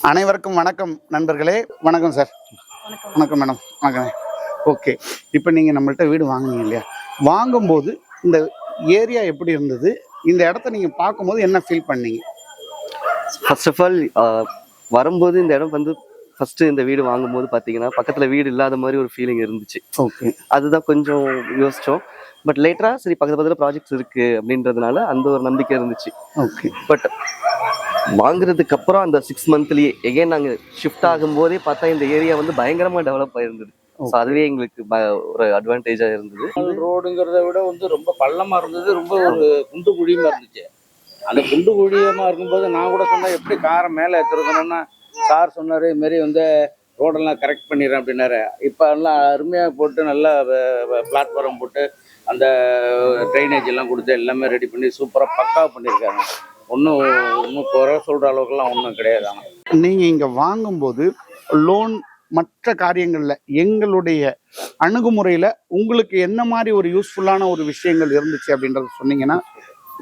அனைவருக்கும் வணக்கம் நண்பர்களே. வணக்கம் சார். வணக்கம் மேடம். வணக்கம். ஓகே, இப்போ நீங்கள் நம்மள்கிட்ட வீடு வாங்குனீங்க இல்லையா? வாங்கும்போது இந்த ஏரியா எப்படி இருந்தது? இந்த இடத்த நீங்கள் பார்க்கும்போது என்ன ஃபீல் பண்ணீங்க? ஃபர்ஸ்ட் ஆஃப் ஆல் வரும்போது இந்த இடம் வந்து ஃபர்ஸ்ட் இந்த வீடு வாங்கும்போது பார்த்தீங்கன்னா பக்கத்தில் வீடு இல்லாத மாதிரி ஒரு ஃபீலிங் இருந்துச்சு. ஓகே, அதுதான் கொஞ்சம் யோசித்தோம். பட் லேட்டராக சரி பக்கத்தில் ப்ராஜெக்ட்ஸ் இருக்குது அப்படின்றதுனால அந்த ஒரு நம்பிக்கை இருந்துச்சு. ஓகே. பட் வாங்குறதுக்கு அப்புறம் அந்த 6 மந்த்லயே எகைன் நாங்கள் ஷிஃப்ட் ஆகும்போதே பார்த்தா இந்த ஏரியா வந்து பயங்கரமாக டெவலப் ஆயிருந்தது. ஸோ அதுவே எங்களுக்கு ஒரு அட்வான்டேஜாக இருந்தது. ரோடுங்கிறத விட வந்து ரொம்ப பள்ளமாக இருந்தது, ரொம்ப ஒரு குண்டு குழியுமா இருந்துச்சு. அந்த குண்டு குழியமாக இருக்கும்போது நான் கூட சொன்னேன் எப்படி காரை மேலே ஏற்றுறதுன்னா, சார் சொன்னார் இதுமாரி வந்து ரோடெல்லாம் கரெக்ட் பண்ணிடுறேன் அப்படின்னாரு. இப்போ எல்லாம் அருமையாக போட்டு நல்லா பிளாட்ஃபார்ம் போட்டு அந்த ட்ரைனேஜ் எல்லாம் கொடுத்து எல்லாமே ரெடி பண்ணி சூப்பராக பக்காவாக பண்ணியிருக்காங்க. ஒன்றும் குறை சொல்கிற அளவுக்குலாம் ஒன்றும் கிடையாது. நீங்கள் இங்கே வாங்கும்போது லோன் மற்ற காரியங்களில் எங்களுடைய அணுகுமுறையில் உங்களுக்கு என்ன மாதிரி ஒரு யூஸ்ஃபுல்லான ஒரு விஷயங்கள் இருந்துச்சு அப்படின்றத சொன்னீங்கன்னா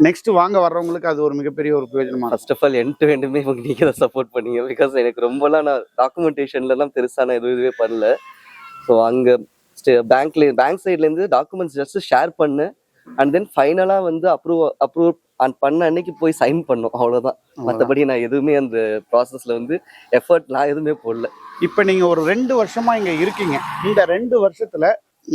நெக்ஸ்ட் வாங்க வர்றவங்களுக்கு அது ஒரு மிகப்பெரிய ஒரு பிரயோஜனமா. ஃபர்ஸ்ட் ஆஃப் ஆல் எண்ட் வேண்டுமே நீங்கள் தான் சப்போர்ட் பண்ணீங்க. பிகாஸ் எனக்கு ரொம்பலாம் நான் டாக்குமெண்டேஷன்லாம் பெருசான இதுவே பண்ணல. ஸோ அங்கே பேங்க் சைட்லேருந்து டாக்குமெண்ட்ஸ் ஜஸ்ட் ஷேர் பண்ணேன். அண்ட் தென் ஃபைனலாக வந்து அப்ரூவ் பண்ண அன்னைக்கு போய் சைன் பண்ணோம், அவ்வளோதான். மற்றபடி நான் எதுவுமே அந்த ப்ராசஸில் வந்து எஃபர்ட் நான் எதுவுமே போடல. இப்போ நீங்கள் ஒரு 2 வருஷமாக இங்கே இருக்கீங்க. இந்த 2 வருஷத்தில்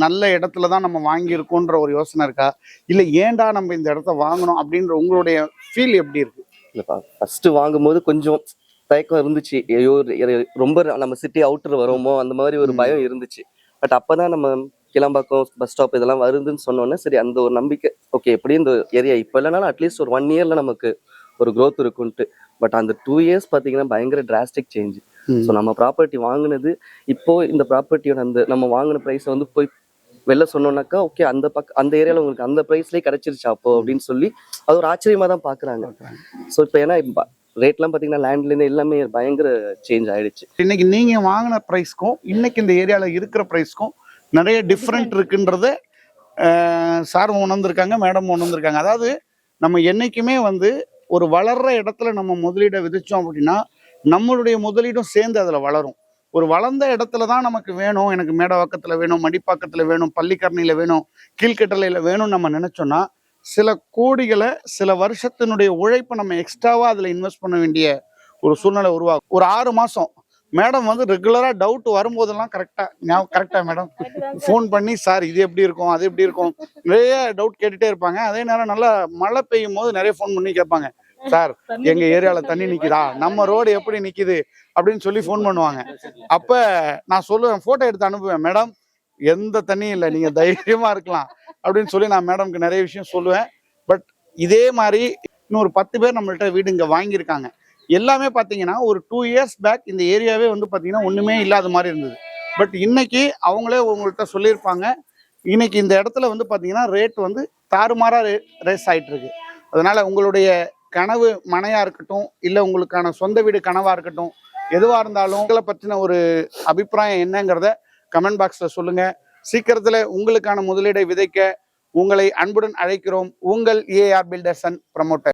நல்ல இடத்துல தான் நம்ம வாங்கியிருக்கோன்ற ஒரு யோசனை இருக்கா, இல்லை ஏன்டா நம்ம இந்த இடத்த வாங்கணும் அப்படின்ற உங்களுடைய ஃபீல் எப்படி இருக்கு? இல்லைப்பா, ஃபர்ஸ்ட் வாங்கும்போது கொஞ்சம் தயக்கம் இருந்துச்சு. ஐயோ ரொம்ப நம்ம சிட்டி அவுட்டர் வரோமோ அந்த மாதிரி ஒரு பயம் இருந்துச்சு. பட் அப்போதான் நம்ம கிளம்பாக்கம் பஸ் ஸ்டாப் இதெல்லாம் வருதுன்னு சொன்னோன்னே சரி அந்த ஒரு நம்பிக்கை, ஓகே எப்படியும் இந்த ஏரியா இப்போ இல்லைனாலும் அட்லீஸ்ட் ஒரு 1 இயர்ல நமக்கு ஒரு க்ரோத் இருக்குன்ட்டு. பட் அந்த 2 இயர்ஸ் பார்த்தீங்கன்னா பயங்கர டிராஸ்டிக் சேஞ்ச். ஸோ நம்ம ப்ராப்பர்ட்டி வாங்கினது இப்போ இந்த ப்ராப்பர்ட்டியோட அந்த நம்ம வாங்கின ப்ரைஸை வந்து போய் வெளில சொன்னோம்னாக்கா ஓகே அந்த ஏரியாவில் உங்களுக்கு அந்த ப்ரைஸ்லேயே கிடைச்சிருச்சா அப்போ அப்படின்னு சொல்லி அது ஒரு ஆச்சரியமாக தான் பார்க்குறாங்க. ஸோ இப்போ ஏன்னா ரேட்லாம் பார்த்தீங்கன்னா லேண்ட்லேருந்து எல்லாமே பயங்கர சேஞ்ச் ஆயிடுச்சு. இன்னைக்கு நீங்கள் வாங்கின ப்ரைஸ்க்கும் இன்னைக்கு இந்த ஏரியாவில் இருக்கிற ப்ரைஸ்க்கும் நிறைய டிஃப்ரெண்ட் இருக்குன்றத சார் உணர்ந்திருக்காங்க, மேடம் உணர்ந்திருக்காங்க. அதாவது நம்ம என்னைக்குமே வந்து ஒரு வளர்ற இடத்துல நம்ம முதலீடை விதிச்சோம் அப்படின்னா நம்மளுடைய முதலீடும் சேர்ந்து அதில் வளரும். ஒரு வளர்ந்த இடத்துல தான் நமக்கு வேணும், எனக்கு மேடவாக்கத்தில் வேணும், மடிப்பாக்கத்தில் வேணும், பள்ளிக்கரணையில் வேணும், கீழ்கட்டளையில் வேணும்னு நம்ம நினச்சோன்னா சில கோடிகளை சில வருஷத்தினுடைய உழைப்பை நம்ம எக்ஸ்ட்ராவாக அதில் இன்வெஸ்ட் பண்ண வேண்டிய ஒரு சூழ்நிலை உருவாகும். ஒரு 6 மாதம் மேடம் வந்து ரெகுலராக டவுட் வரும்போதெல்லாம் கரெக்டாக மேடம் ஃபோன் பண்ணி சார் இது எப்படி இருக்கும் அது எப்படி இருக்கும் நிறைய டவுட் கேட்டுகிட்டே இருப்பாங்க. அதே நேரம் நல்லா மழை பெய்யும் போது நிறைய ஃபோன் பண்ணி கேட்பாங்க, சார் எங்கள் ஏரியாவில் தண்ணி நிற்கிதா, நம்ம ரோடு எப்படி நிற்கிது அப்படின்னு சொல்லி ஃபோன் பண்ணுவாங்க. அப்போ நான் சொல்லுவேன், ஃபோட்டோ எடுத்து அனுப்புவேன், மேடம் எந்த தண்ணியும் இல்லை, நீங்கள் தைரியமாக இருக்கலாம் அப்படின்னு சொல்லி நான் மேடம்க்கு நிறைய விஷயம் சொல்லுவேன். பட் இதே மாதிரி இன்னொரு 10 பேர் நம்மள்கிட்ட வீடு இங்கே வாங்கியிருக்காங்க. எல்லாமே பார்த்தீங்கன்னா ஒரு 2 இயர்ஸ் பேக் இந்த ஏரியாவே வந்து பார்த்தீங்கன்னா ஒன்றுமே இல்லாத மாதிரி இருந்தது. பட் இன்னைக்கு அவங்களே உங்கள்கிட்ட சொல்லியிருப்பாங்க, இன்னைக்கு இந்த இடத்துல வந்து பார்த்தீங்கன்னா ரேட் வந்து தாறுமாறாக ரேஸ் ஆகிட்டு இருக்கு. அதனால உங்களுடைய கனவு மனையாக இருக்கட்டும், இல்லை உங்களுக்கான சொந்த வீடு கனவாக இருக்கட்டும், எதுவாக இருந்தாலும் உங்களை பற்றின ஒரு அபிப்பிராயம் என்னங்கிறத கமெண்ட் பாக்ஸில் சொல்லுங்கள். சீக்கிரத்தில் உங்களுக்கான முதலீடை விதைக்க உங்களை அன்புடன் அழைக்கிறோம். உங்கள் ஏஆர் பில்டர்ஸ் அண்ட் ப்ரமோட்டர்.